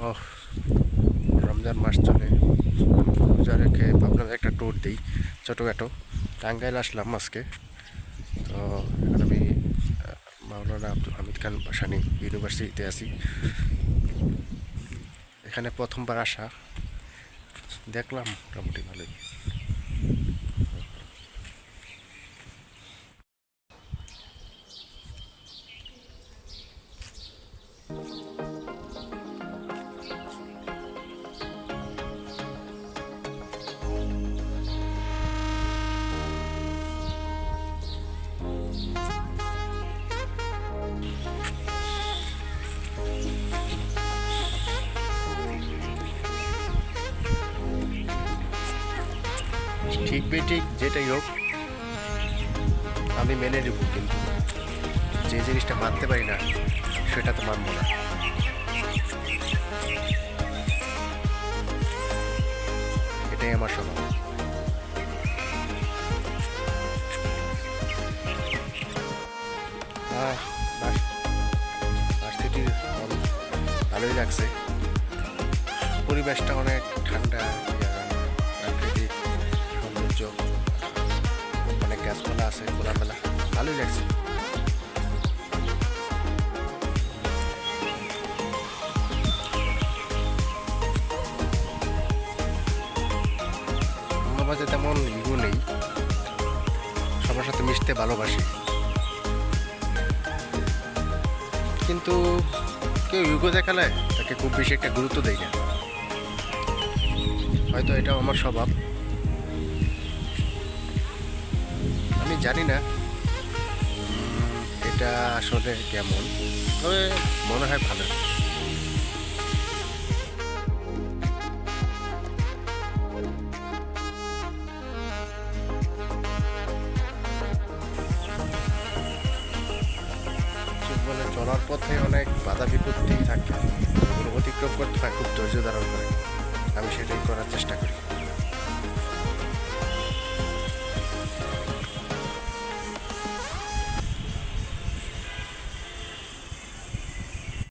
ও রমজান মাস চলে, রোজা রেখে ভাবলাম একটা ট্যুর দিই ছোটোখাটো। টাঙ্গাইল আসলাম আজকে। তো এখন আমি মাওলানা আব্দুল হামিদ খান ভাসানী ইউনিভার্সিটিতে আছি। এখানে প্রথমবার আসা, দেখলাম মোটামুটি ভালোই। ঠিক বেঠিক যেটাই হোক আমি মেনে নেব, কিন্তু যে জিনিসটা মানতে পারি না সেটা তো মানবো না। এটাই আমার স্বভাব। ভার্সিটির ভালোই লাগছে, পরিবেশটা অনেক ঠান্ডা, প্রাকৃতিক সৌন্দর্য, অনেক গাছপালা আছে, খোলামেলা, ভালোই লাগছে। আমার মাঝে তেমন ইগো নেই, সবার সাথে মিশতে ভালোবাসি, কিন্তু কেউ ইগো দেখালে তাকে খুব বেশি একটা গুরুত্ব দেয় না। হয়তো এটাও আমার স্বভাব, আমি জানি না এটা আসলে কেমন, তবে মনে হয় ভালো। জীবনে চলার পথে অনেক বাধা বিপত্তি থাকে, এগুলো অতিক্রম করতে হয় খুব ধৈর্য ধারণ করে। আমি সেটাই করার চেষ্টা করি।